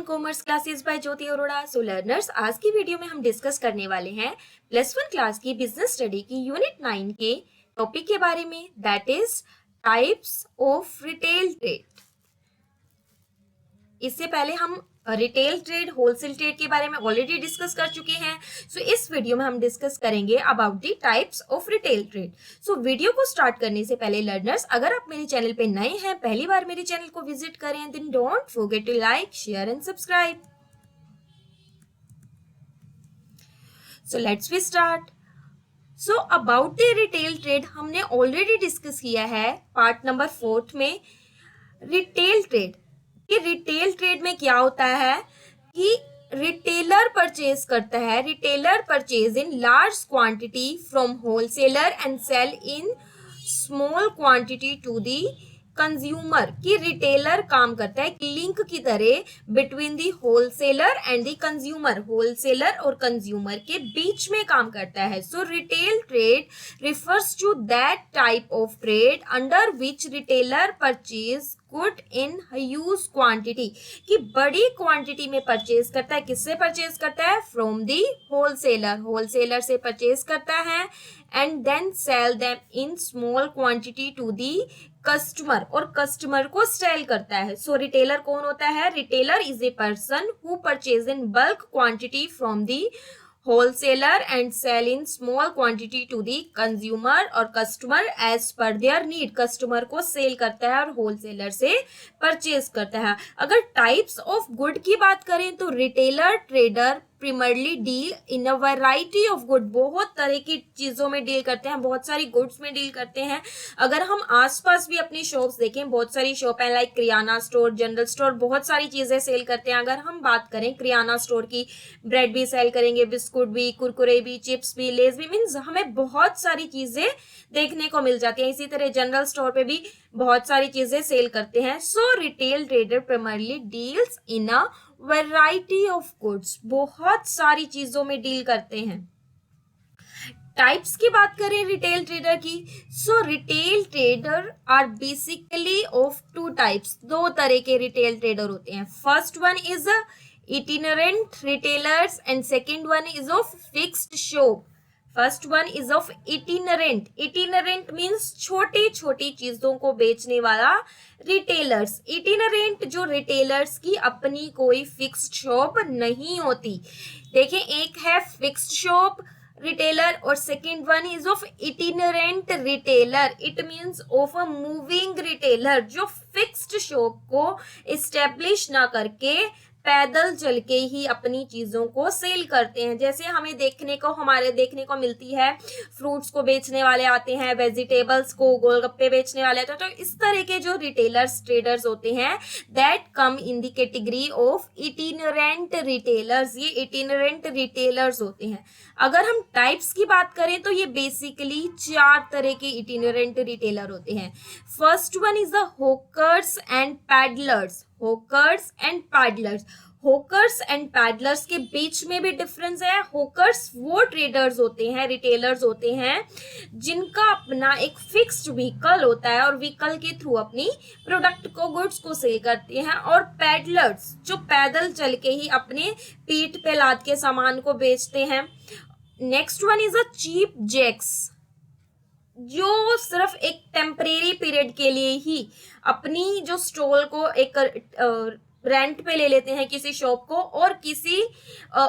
Commerce classes bye ज्योति अरोड़ा। सो learners, आज की video में हम डिस्कस करने वाले हैं +1 क्लास की बिजनेस स्टडी की यूनिट 9 के टॉपिक के बारे में, that is types of retail trade. इससे पहले हम रिटेल ट्रेड, होलसेल ट्रेड के बारे में ऑलरेडी डिस्कस कर चुके हैं। सो इस वीडियो में हम डिस्कस करेंगे about the types of retail trade. So video को स्टार्ट करने से पहले लर्नर्स, अगर आप मेरे चैनल पे नए हैं, पहली बार मेरे चैनल को विजिट करें, then don't forget to like, share and subscribe. So let's we start. So about the retail trade हमने ऑलरेडी डिस्कस किया है पार्ट नंबर 4 में। रिटेल ट्रेड, कि रिटेल ट्रेड में क्या होता है कि रिटेलर परचेज करता है, retailer purchase in large quantity from wholesaler and sell in small quantity to the consumer. की रिटेलर काम करता है एक लिंक की तरह between the wholesaler and the consumer, wholesaler और कंज्यूमर के बीच में काम करता है। So retail trade refers to that type of trade under which retailer purchase good in huge quantity, कि बड़ी क्वांटिटी में परचेज करता है। किससे परचेज करता है? फ्रॉम दी होलसेलर, होलसेलर से परचेज करता है and then sell them in small quantity to the customer, और कस्टमर को सेल करता है। सो रिटेलर कौन होता है? Retailer is a person who purchase in bulk quantity from the wholesaler and sell in small quantity to the consumer, और customer as per their need, customer को sell करता है और होलसेलर से परचेज करता है। अगर टाइप्स ऑफ गुड की बात करें तो retailer trader primarily deal in a variety of good, बहुत तरह की चीजों में डील करते हैं, बहुत सारी गुड्स में डील करते हैं। अगर हम आसपास भी अपनी शॉप्स देखें, बहुत सारी शॉप है लाइक किराना स्टोर, जनरल स्टोर, बहुत सारी चीजें सेल करते हैं। अगर हम बात करें किराना स्टोर की, ब्रेड भी सेल करेंगे, बिस्कुट भी, कुरकुरे भी, चिप्स भी, लेज भी, मीन्स हमें बहुत सारी चीजें देखने को मिल जाती हैं। इसी तरह जनरल स्टोर पे भी बहुत सारी चीजें सेल करते हैं। So retail trader primarily deals in a variety of goods, बहुत सारी चीजों में डील करते हैं। टाइप्स की बात करें रिटेल ट्रेडर की, so retail trader are basically of 2 types, 2 तरह के रिटेल ट्रेडर होते हैं। First one is itinerant retailers and second one is of fixed shop. First one is of itinerant, itinerant means छोटी छोटी चीजों को बेचने वाला रिटेलर्स। इटिनरेंट जो रिटेलर्स की अपनी कोई फिक्स्ड शॉप नहीं होती। देखें, एक है फिक्स्ड शॉप रिटेलर और second one is of itinerant retailer. It means of a moving retailer, जो फिक्स्ड शॉप को इस्टेब्लिश ना करके पैदल चल के ही अपनी चीजों को सेल करते हैं। जैसे हमें हमारे देखने को मिलती है, फ्रूट्स को बेचने वाले आते हैं, वेजिटेबल्स को, गोलगप्पे बेचने वाले आते हैं। तो इस तरह के जो रिटेलर्स, ट्रेडर्स होते हैं, that come in the category of itinerant retailers. ये इटिनरेंट रिटेलर्स होते हैं। अगर हम टाइप्स की बात करें तो ये बेसिकली 4 तरह के इटिनरेंट रिटेलर होते हैं। First one is the hawkers and peddlers. Hawkers and peddlers, hawkers and peddlers के बीच में भी डिफरेंस है। हॉकर्स वो ट्रेडर्स होते हैं, रिटेलर्स होते हैं, जिनका अपना एक फिक्स्ड व्हीकल होता है और व्हीकल के थ्रू अपनी प्रोडक्ट को, गुड्स को सेल करते हैं। और पैडलर्स जो पैदल चल के ही अपने पीठ पे लाद के सामान को बेचते हैं। Next one is a cheap jacks, जो सिर्फ एक टेम्परेरी पीरियड के लिए ही अपनी जो स्टॉल को एक रेंट पे ले लेते हैं किसी शॉप को, और किसी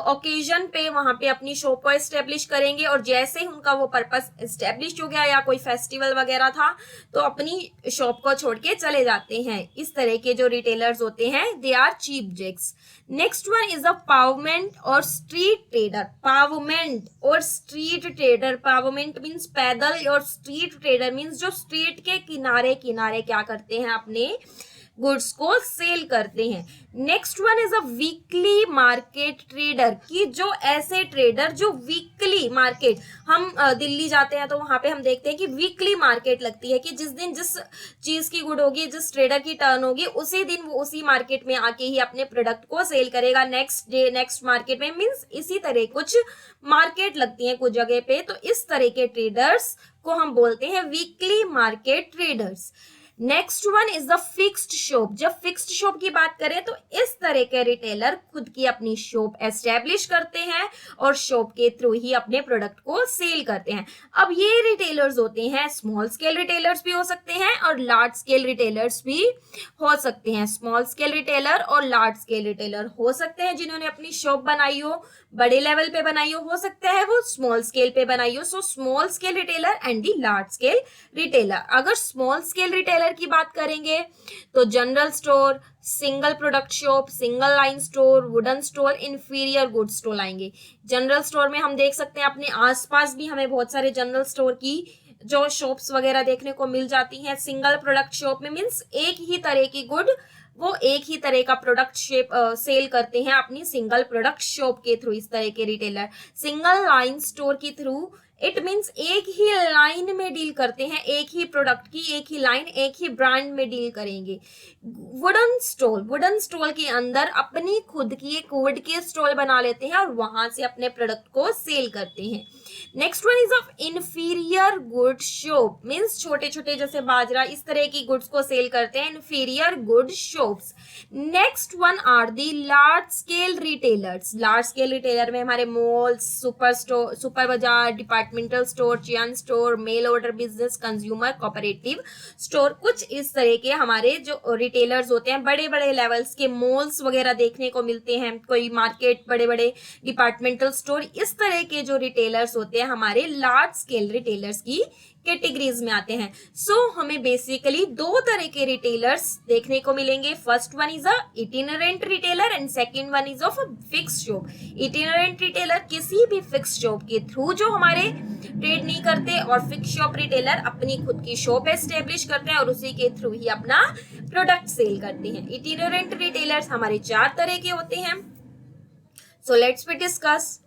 ओकेजन पे वहां पे अपनी शॉप को एस्टेब्लिश करेंगे, और जैसे ही उनका वो पर्पस एस्टेब्लिश हो गया या कोई फेस्टिवल वगैरह था तो अपनी शॉप को छोड़ के चले जाते हैं। इस तरह के जो रिटेलर्स होते हैं, they are cheap jacks. Next one is a pavement or street trader. Pavement or street trader, pavement means पैदल और स्ट्रीट ट्रेडर मीन्स जो स्ट्रीट के किनारे किनारे क्या करते हैं, अपने गुड्स को सेल करते हैं। Next one is a weekly market trader, की जो ऐसे ट्रेडर जो वीकली मार्केट, हम दिल्ली जाते हैं तो वहां पे हम देखते हैं कि वीकली मार्केट लगती है, कि जिस दिन जिस चीज की गुड होगी, जिस ट्रेडर की टर्न होगी, उसी दिन वो उसी मार्केट में आके ही अपने प्रोडक्ट को सेल करेगा। नेक्स्ट डे नेक्स्ट मार्केट में, मीन्स इसी तरह कुछ मार्केट लगती है कुछ जगह पे। तो इस तरह के ट्रेडर्स को हम बोलते हैं weekly market traders. Next one is the fixed shop. जब फिक्स्ड शॉप की बात करें तो इस तरह के रिटेलर खुद की अपनी शॉप एस्टेब्लिश करते हैं और शॉप के थ्रू ही अपने प्रोडक्ट को सेल करते हैं। अब ये रिटेलर्स होते हैं, स्मॉल स्केल रिटेलर्स भी हो सकते हैं और लार्ज स्केल रिटेलर्स भी हो सकते हैं। स्मॉल स्केल रिटेलर और लार्ज स्केल रिटेलर हो सकते हैं जिन्होंने अपनी शॉप बनाई हो, बड़े लेवल पे बनाई हो सकता है वो स्मॉल स्केल पे बनाई हो। So small scale retailer and the large scale retailer. अगर स्मॉल स्केल रिटेलर की बात करेंगे तो general store, single product shop, single line store, wooden store, inferior goods store आएंगे। जनरल स्टोर में हम देख सकते हैं अपने आसपास भी हमें बहुत सारे जनरल स्टोर की जो शॉप्स वगैरह देखने को मिल जाती हैं। सिंगल प्रोडक्ट शॉप में मींस एक ही तरह की गुड, वो एक ही तरह का प्रोडक्ट सेल करते हैं अपनी सिंगल प्रोडक्ट शॉप के थ्रू। इस तरह के रिटेलर सिंगल लाइन स्टोर के थ्रू, इट मीन्स एक ही लाइन में डील करते हैं, एक ही प्रोडक्ट की एक ही लाइन, एक ही ब्रांड में डील करेंगे। वुडन स्टॉल, वुडन स्टॉल के अंदर अपनी खुद की एक वुड के स्टॉल बना लेते हैं और वहां से अपने प्रोडक्ट को सेल करते हैं। Next one is of inferior good shop, means छोटे छोटे जैसे बाजरा इस तरह की गुड्स को सेल करते हैं, inferior good shops. Next one are the large scale retailers. Large scale retailer में हमारे malls, super store, super bazaar, departmental store, chain store, mail order business, consumer cooperative store, कुछ इस तरह के हमारे जो रिटेलर्स होते हैं। बड़े बड़े लेवल्स के मॉल्स वगैरह देखने को मिलते हैं, कोई मार्केट, बड़े बड़े डिपार्टमेंटल स्टोर, इस तरह के जो रिटेलर्स होते हैं हमारे लार्ज स्केल रिटेलर्स की कैटेगरीज में आते हैं। सो हमें बेसिकली दो तरह के रिटेलर्स देखने को मिलेंगे। First one is a itinerant retailer and second one is of fixed shop. Itinerant retailer किसी भी फिक्स्ड शॉप के थ्रू जो हमारे ट्रेड नहीं करते, और फिक्स्ड शॉप रिटेलर अपनी खुद की शॉप एस्टेब्लिश करते हैं और उसी के थ्रू ही अपना प्रोडक्ट सेल करते हैं। इटिनरेंट रिटेलर्स हमारे चार तरह के होते हैं। So let's be discuss.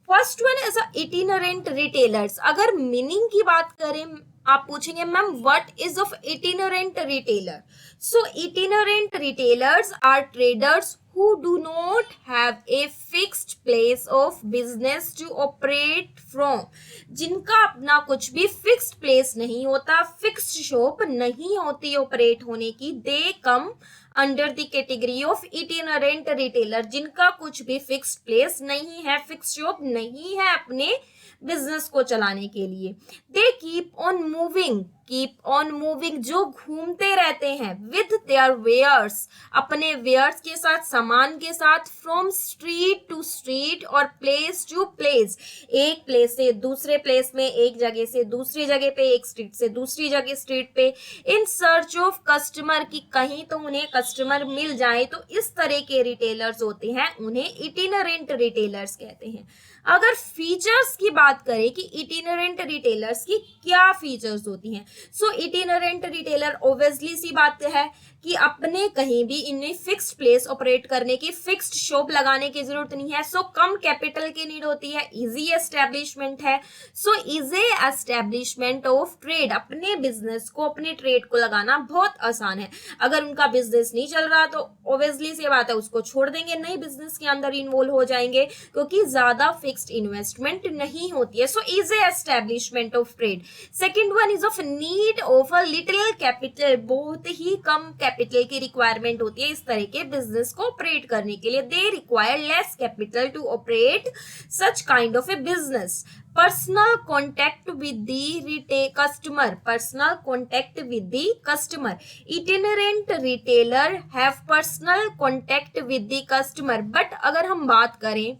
First one as a itinerant retailers. अगर मीनिंग की बात करें, आप पूछेंगे ma'am what is of itinerant retailer. So itinerant retailers are traders who do not have a fixed place of business to operate from, जिनका अपना कुछ भी फिक्स्ड प्लेस नहीं होता, फिक्स्ड शॉप नहीं होती ऑपरेट होने की। They come under the category of itinerant retailer, जिनका कुछ भी फिक्स्ड प्लेस नहीं है, फिक्स्ड शॉप नहीं है अपने बिजनेस को चलाने के लिए। They keep on moving, keep on moving, जो घूमते रहते हैं विद देयर वेयर्स, अपने वेयर्स के साथ, सामान के साथ, फ्रॉम स्ट्रीट टू स्ट्रीट और प्लेस टू प्लेस, एक प्लेस से दूसरे प्लेस में, एक जगह से दूसरी जगह पे, एक स्ट्रीट से दूसरी जगह स्ट्रीट पे, इन सर्च ऑफ कस्टमर, की कहीं तो उन्हें कस्टमर मिल जाए। तो इस तरह के रिटेलर्स होते हैं, उन्हें इटिनरेंट रिटेलर्स कहते हैं। अगर फीचर्स की बात करें कि इटिनरेंट रिटेलर्स की क्या फीचर्स होती हैं, सो इटिनरेंट रिटेलर ऑब्वियसली सी बात है कि अपने कहीं भी इन्हें फिक्स्ड प्लेस ऑपरेट करने की, फिक्स्ड शॉप लगाने की जरूरत नहीं है। सो कम कैपिटल की नीड होती है, इजी एस्टेब्लिशमेंट है। So easy establishment of trade, अपने बिजनेस को, अपने ट्रेड को लगाना बहुत आसान है। अगर उनका बिजनेस नहीं चल रहा तो ऑब्वियसली सी बात है उसको छोड़ देंगे, नए बिजनेस के अंदर इन्वॉल्व हो जाएंगे, क्योंकि ज्यादा फिक्स्ड इन्वेस्टमेंट नहीं होती है। So easy establishment of trade. Second one is of need of a little capital, बहुत ही कम कैपिटल की रिक्वायरमेंट होती है इस तरह के बिजनेस को ऑपरेट करने के लिए। They require less capital to operate such kind of a business. Personal contact with the customer, personal contact with the customer. Itinerant retailer have personal contact with the customer. But अगर हम बात करें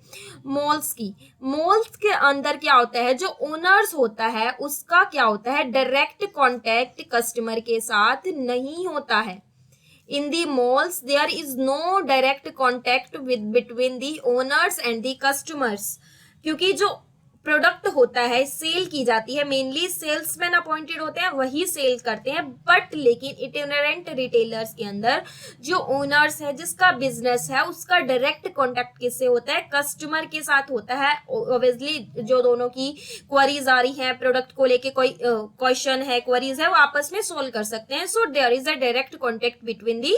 malls की, malls के अंदर क्या होता है, जो ओनर्स होता है उसका क्या होता है, डायरेक्ट कॉन्टेक्ट कस्टमर के साथ नहीं होता है। In the malls, there is no direct contact with between the owners and the customers, क्योंकि जो प्रोडक्ट होता है, सेल की जाती है, मेनली सेल्समैन अपॉइंटेड होते हैं, वही सेल करते हैं। बट लेकिन इटिनरेंट रिटेलर्स के अंदर जो ओनर्स है, जिसका बिजनेस है, उसका डायरेक्ट कॉन्टेक्ट किससे होता है, कस्टमर के साथ होता है। ऑब्वियसली जो दोनों की क्वेरीज आ रही हैं, प्रोडक्ट को लेके कोई क्वेश्चन है, क्वेरीज है, वो आपस में सोल्व कर सकते हैं। So there is a direct contact between the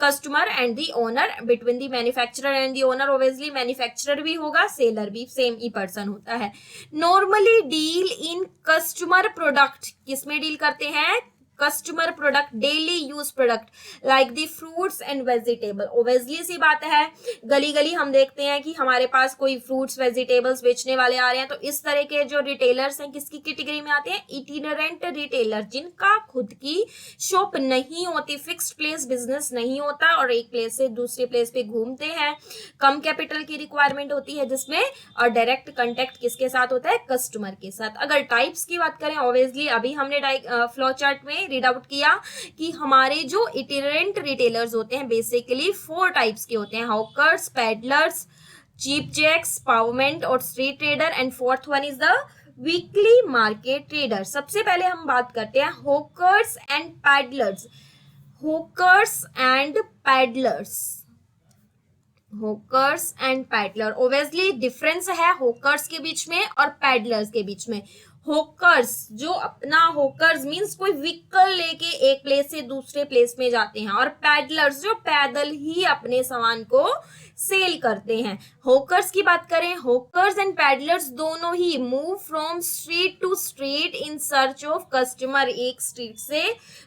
customer and the owner, between the manufacturer and the owner. Obviously manufacturer भी होगा, सेलर भी सेम ही पर्सन होता है। Normally deal in customer product, किसमें डील करते हैं, customer product, daily use product like the fruits and vegetable. Obviously सी बात है, गली गली हम देखते हैं कि हमारे पास कोई फ्रूट्स वेजिटेबल्स बेचने वाले आ रहे हैं, तो इस तरह के जो रिटेलर्स हैं किसकी कैटेगरी में आते हैं? इटिनरेंट रिटेलर, जिनका खुद की शॉप नहीं होती, फिक्स्ड प्लेस बिजनेस नहीं होता और एक प्लेस से दूसरे प्लेस पे घूमते हैं। कम कैपिटल की रिक्वायरमेंट होती है जिसमें, और डायरेक्ट कांटेक्ट किसके साथ होता है? कस्टमर के साथ। अगर टाइप्स की बात करें, ऑब्वियसली अभी हमने फ्लो चार्ट में रीड आउट किया कि हमारे जो इटिनरेंट रिटेलर्स होते हैं बेसिकली 4 टाइप्स के होते हैं: hawkers, peddlers, cheap jacks, pavement और street trader, and fourth one is the weekly market trader. सबसे पहले हम बात करते हैं hawkers and peddlers. Hawkers and peddlers, hawkers and peddler, obviously difference है हॉकर्स के बीच में और पैडलर्स के बीच में। हॉकर्स जो अपना, हॉकर्स मींस कोई व्हीकल लेके एक प्लेस से दूसरे प्लेस में जाते हैं, और पैडलर्स जो पैदल ही अपने सामान को सेल करते हैं। हॉकर्स की बात करें, हॉकर्स एंड पैडलर्स दोनों ही move from street to street in search of customer. एक स्ट्रीट से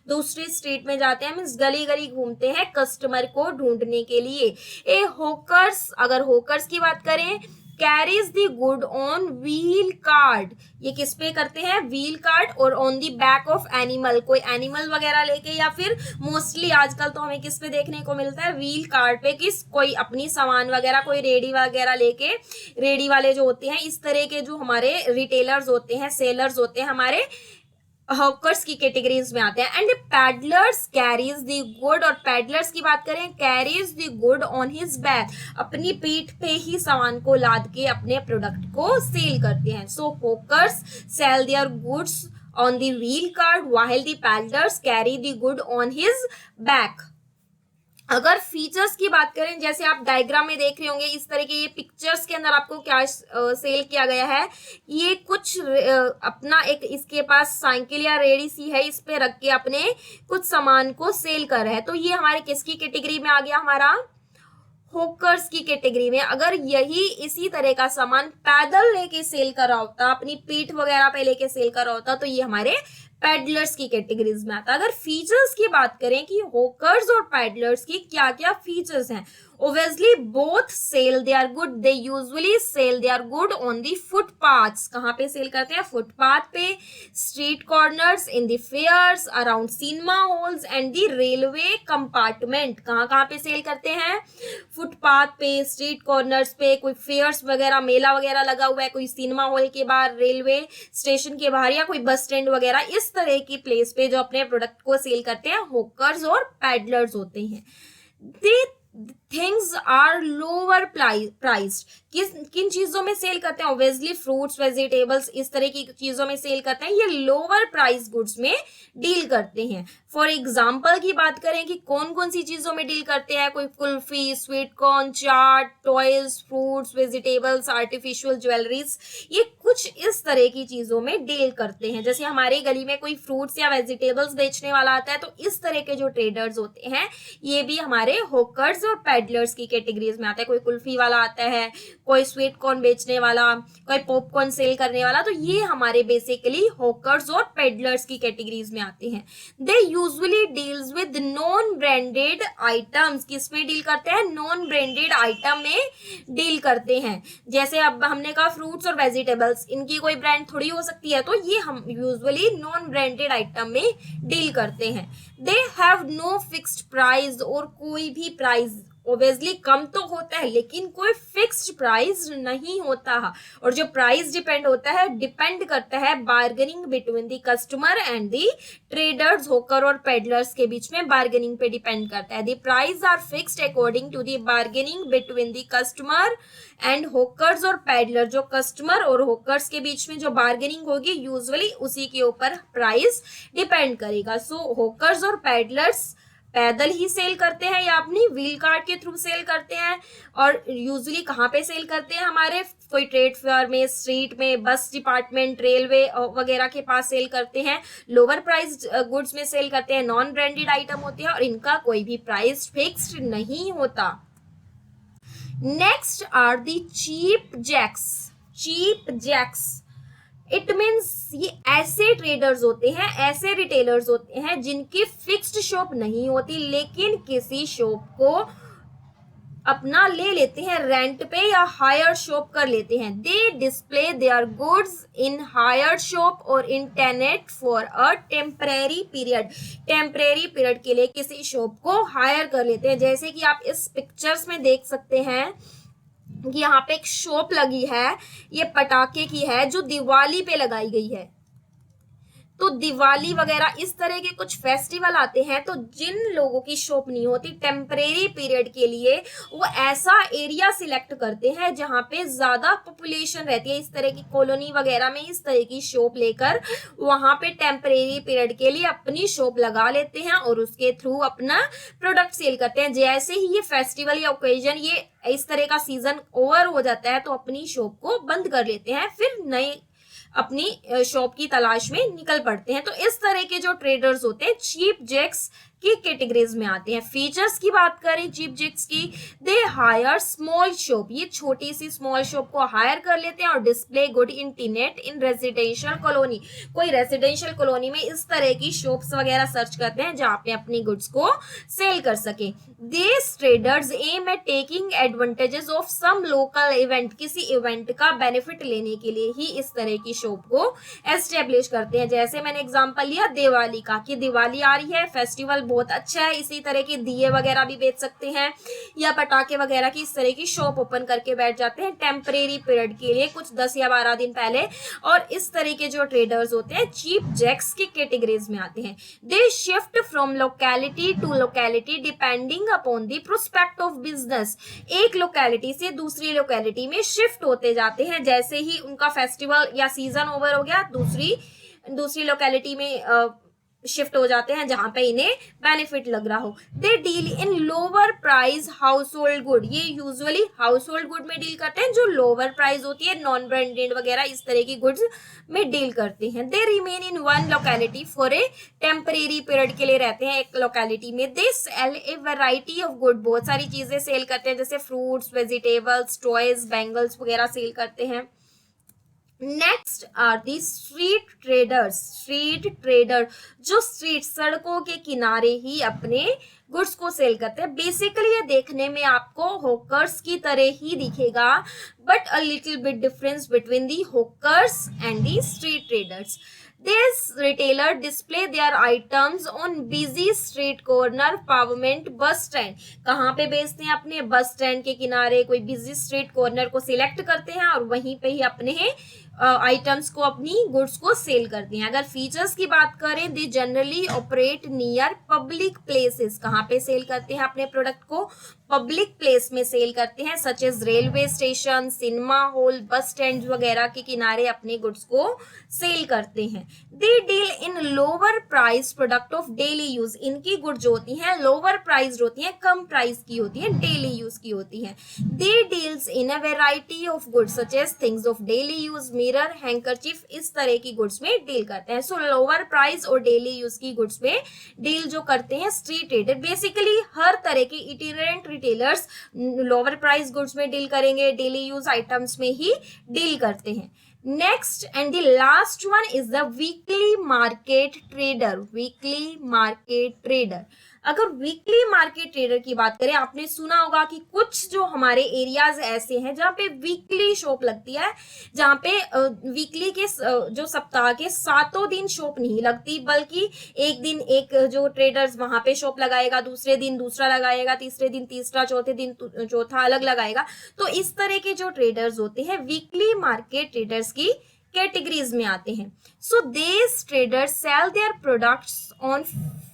दूसरी स्ट्रीट में जाते हैं, मीन्स गली गली घूमते हैं कस्टमर को ढूंढने के लिए। ए हॉकर्स, अगर हॉकर्स की बात करें, carries the good on wheel card. ये किस पे करते हैं? व्हील कार्ड, और on the back of animal, कोई एनिमल वगैरह लेके, या फिर मोस्टली आजकल तो हमें किस पे देखने को मिलता है? व्हील कार्ड पे, किस कोई अपनी सामान वगैरह, कोई रेडी वगैरह लेके, रेडी वाले जो होते हैं, इस तरह के जो हमारे रिटेलर्स होते हैं, सेलर्स होते हैं, हमारे हॉकर्स की कैटेगरीज में आते हैं। And peddlers carries the good, और पैडलर्स की बात करें, carries the good on his back, अपनी पीठ पे ही सामान को लाद के अपने प्रोडक्ट को सेल करते हैं। So hawkers sell their goods on the wheel cart while the peddlers carry the good on his back. अगर फीचर्स की बात करें, जैसे आप डायग्राम में देख रहे होंगे, इस तरह के ये पिक्चर्स के अंदर आपको क्या सेल किया गया है, ये कुछ अपना एक इसके पास साइकिल या रेडी सी है, इस पे रख के अपने कुछ सामान को सेल कर रहा है। तो ये हमारे किसकी कैटेगरी में आ गया? हमारा हॉकर्स की कैटेगरी में। अगर यही इसी तरह का सामान पैदल लेके सेल कर रहा होता, अपनी पीठ वगैरह पे लेके सेल कर रहा होता, तो ये हमारे पैडलर्स की कैटेगरीज में आता। अगर फीचर्स की बात करें कि हॉकर्स और पैडलर्स की क्या क्या फीचर्स हैं, obviously both sell their good, they usually sell their good on the footpaths। कहाँ पे सेल करते हैं? फुटपाथ पे, street corners, in the fairs, around cinema halls and the railway compartment. कहाँ कहाँ पे सेल करते हैं? फुटपाथ पे, स्ट्रीट कॉर्नर्स पे, कोई फेयर्स वगैरह, मेला वगैरह लगा हुआ है, कोई सिनेमा हॉल के बाहर, रेलवे स्टेशन के बाहर, या कोई बस स्टैंड वगैरह, इस तरह की प्लेस पे जो अपने प्रोडक्ट को सेल करते हैं, हॉकर्स और पैडलर्स होते हैं। They things are lower priced, किन चीजों में सेल करते हैं? ऑब्वियसली फ्रूट्स, वेजिटेबल्स, इस तरह की चीजों में सेल करते हैं। ये लोअर प्राइस गुड्स में डील करते हैं। फॉर एग्जाम्पल की बात करें कि कौन कौन सी चीजों में डील करते हैं, कोई kulfi, sweet corn, chaat, toys, fruits, vegetables, artificial jewelleries, ये कुछ इस तरह की चीजों में डील करते हैं। जैसे हमारे गली में कोई फ्रूट्स या वेजिटेबल्स बेचने वाला आता है, तो इस तरह के जो ट्रेडर्स होते हैं ये भी हमारे हॉकर्स और पैडलर्स की कैटेगरीज में आते हैं। कोई कुल्फी वाला आता है, कोई स्वीट कॉर्न बेचने वाला, कोई पॉपकॉर्न सेल करने वाला, तो ये हमारे बेसिकली हॉकर्स और पेडलर्स की कैटेगरीज में आते हैं। They usually deals with non branded items. किस में डील करते हैं? नॉन ब्रांडेड आइटम में डील करते हैं। जैसे अब हमने कहा फ्रूट्स और वेजिटेबल्स, इनकी कोई ब्रांड थोड़ी हो सकती है, तो ये हम यूजुअली नॉन ब्रांडेड आइटम में डील करते हैं। They have no fixed price, और कोई भी प्राइस ऑब्वियसली कम तो होता है लेकिन कोई फिक्स्ड प्राइस नहीं होता। और जो प्राइस डिपेंड होता है, डिपेंड करता है bargaining between the customer and the traders. Hawker और पेडलर्स के बीच में बार्गेनिंग पे डिपेंड करता है। The price are fixed according to the bargaining between the customer and hawkers or peddler. जो कस्टमर और हॉकर्स के बीच में जो बार्गेनिंग होगी यूजुअली उसी के ऊपर प्राइस डिपेंड करेगा। सो हॉकर्स और पेडलर्स पैदल ही सेल करते हैं या अपनी व्हील कार्ड के थ्रू सेल करते हैं, और यूजुअली कहाँ पे सेल करते हैं? हमारे कोई ट्रेड फेयर में, स्ट्रीट में, बस डिपार्टमेंट, रेलवे वगैरह के पास सेल करते हैं। लोअर प्राइस गुड्स में सेल करते हैं, नॉन ब्रांडेड आइटम होते हैं और इनका कोई भी प्राइस फिक्स्ड नहीं होता। Next are the cheap jacks. Cheap jacks it means ये ऐसे ट्रेडर्स होते हैं, ऐसे रिटेलर्स होते हैं जिनकी फिक्स्ड शॉप नहीं होती, लेकिन किसी शॉप को अपना ले लेते हैं रेंट पे या हायर शॉप कर लेते हैं। They display their goods in hire shop और in tenant for a temporary period. Temporary period के लिए किसी शॉप को हायर कर लेते हैं। जैसे कि आप इस पिक्चर्स में देख सकते हैं कि यहाँ पे एक शॉप लगी है, ये पटाखे की है जो दिवाली पे लगाई गई है। तो दिवाली वगैरह इस तरह के कुछ फेस्टिवल आते हैं, तो जिन लोगों की शॉप नहीं होती टेम्परेरी पीरियड के लिए, वो ऐसा एरिया सिलेक्ट करते हैं जहां पे ज्यादा पॉपुलेशन रहती है, इस तरह की कॉलोनी वगैरह में इस तरह की शॉप लेकर वहां पे टेम्परेरी पीरियड के लिए अपनी शॉप लगा लेते हैं और उसके थ्रू अपना प्रोडक्ट सेल करते हैं। जैसे ही ये फेस्टिवल या ओकेजन, ये इस तरह का सीजन ओवर हो जाता है, तो अपनी शॉप को बंद कर लेते हैं, फिर नए अपनी शॉप की तलाश में निकल पड़ते हैं। तो इस तरह के जो ट्रेडर्स होते हैं चीप जैक्स की कैटेगरीज में आते हैं। फीचर्स की बात करें चीप जैक्स की, दे हायर स्मॉल शॉप, ये छोटी सी स्मॉल शॉप को हायर कर लेते हैं और display good in टीनेट in residential colony. कोई रेजिडेंशियल कॉलोनी में इस तरह की शॉप्स वगैरह सर्च करते हैं जहां पे अपनी गुड्स को सेल कर सके। These traders aim at taking advantages of some local event, किसी इवेंट का बेनिफिट लेने के लिए ही इस तरह की शॉप को एस्टेब्लिश करते हैं। जैसे मैंने एग्जांपल लिया दिवाली का, कि दिवाली आ रही है, फेस्टिवल बहुत अच्छा है, इसी तरह के दिए वगैरह भी बेच सकते हैं या पटाखे वगैरह की इस तरह की शॉप ओपन करके बैठ जाते हैं टेम्परेरी पीरियड के लिए, कुछ 10 या 12 दिन पहले। और इस तरह के जो ट्रेडर्स होते हैं चीप जैक्स की कैटेगरीज में आते हैं। They shift from locality to locality depending upon the prospect of business. एक लोकेलिटी से दूसरी लोकेलिटी में शिफ्ट होते जाते हैं, जैसे ही उनका फेस्टिवल या सीजन ओवर हो गया दूसरी लोकेलिटी में शिफ्ट हो जाते हैं जहां पे इन्हें बेनिफिट लग रहा हो। दे deal in lower price house hold good, ये यूजुअली हाउस होल्ड गुड में डील करते हैं, जो लोअर प्राइस होती है, नॉन ब्रांडेड वगैरह इस तरह की गुड्स में डील करते हैं। They remain in one locality for a temporary period के लिए रहते हैं एक लोकेलिटी में। They sell a variety of good, बहुत सारी चीजें सेल करते हैं, जैसे फ्रूट्स, वेजिटेबल्स, टॉयज, बैंगल्स वगैरह सेल करते हैं। Next are the street traders. Street trader जो स्ट्रीट सड़कों के किनारे ही अपने गुड्स को सेल करते हैं। बेसिकली ये देखने में आपको हॉकर्स की तरह ही दिखेगा, but a little bit difference between the hawkers and the street traders. This retailer display their items on busy street corner, pavement, bus stand। कहाँ पे बेचते हैं? अपने बस स्टैंड के किनारे कोई बिजी स्ट्रीट कॉर्नर को सिलेक्ट करते हैं और वहीं पे ही अपने आइटम्स को, अपनी गुड्स को सेल करते हैं। अगर फीचर्स की बात करें, they generally operate near public places. कहाँ पे सेल करते हैं अपने प्रोडक्ट को? पब्लिक प्लेस में सेल करते हैं, such as railway station, cinema hall, bus stand वगैरह के किनारे अपने गुड्स को सेल करते हैं। They deal in lower price product of daily use. इनकी गुड जो होती हैं लोअर प्राइस होती हैं, कम प्राइस की होती हैं, डेली यूज की होती हैं। They deals in a variety of goods such as things of daily use, mirror, handkerchief, इस तरह की गुड्स में डील करते हैं। सो लोअर प्राइस और डेली यूज की गुड्स में डील जो करते हैं स्ट्रीट ट्रेडर। बेसिकली हर तरह के itinerant retailers lower price goods में डील करेंगे, डेली यूज आइटम्स में ही डील करते हैं। Next and the last one is the weekly market trader. Weekly market trader, अगर वीकली मार्केट ट्रेडर की बात करें, आपने सुना होगा कि कुछ जो हमारे एरियाज ऐसे हैं जहाँ पे वीकली शॉप लगती है, जहाँ पे वीकली के जो सप्ताह के 7 दिन शॉप नहीं लगती, बल्कि एक दिन एक जो ट्रेडर्स वहां पे शॉप लगाएगा, दूसरे दिन दूसरा लगाएगा, तीसरे दिन तीसरा, चौथे दिन चौथा अलग लगाएगा। तो इस तरह के जो ट्रेडर्स होते हैं वीकली मार्केट ट्रेडर्स की कैटेगरीज में आते हैं। सो these traders sell their products on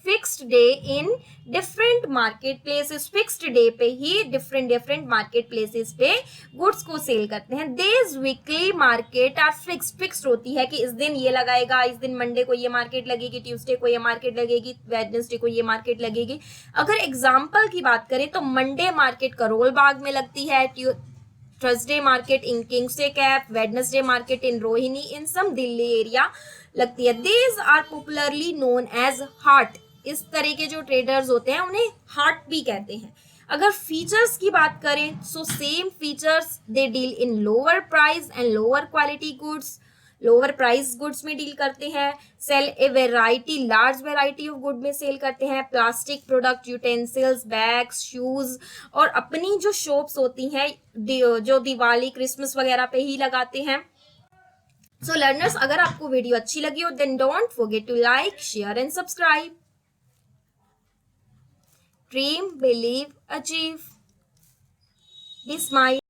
fixed day in different market places। fixed day पे ही different market places पे goods को सेल करते हैं। these weekly market are fixed होती है कि इस दिन ये लगाएगा, इस दिन मंडे को ये मार्केट लगेगी, ट्यूसडे को ये मार्केट लगेगी, वेडनेसडे को ये मार्केट लगेगी। अगर एग्जाम्पल की बात करें तो मंडे मार्केट करोल बाग में लगती है, Thursday market in Kingsway camp, Wednesday market in Rohini, in some Delhi area लगती है। These are popularly known as haat. इस तरह के जो ट्रेडर्स होते हैं उन्हें हाट भी कहते हैं। अगर फीचर्स की बात करें, so same features, they deal in lower price and lower quality goods, lower price goods में डील करते हैं, sell a variety, large variety of good में सेल करते हैं, plastic product, utensils, bags, shoes, और अपनी जो शॉप्स होती हैं जो दिवाली क्रिसमस वगैरह पे ही लगाते हैं। सो लर्नर्स, अगर आपको वीडियो अच्छी लगी हो then don't forget to like, share and subscribe. Dream, believe, achieve, be smile.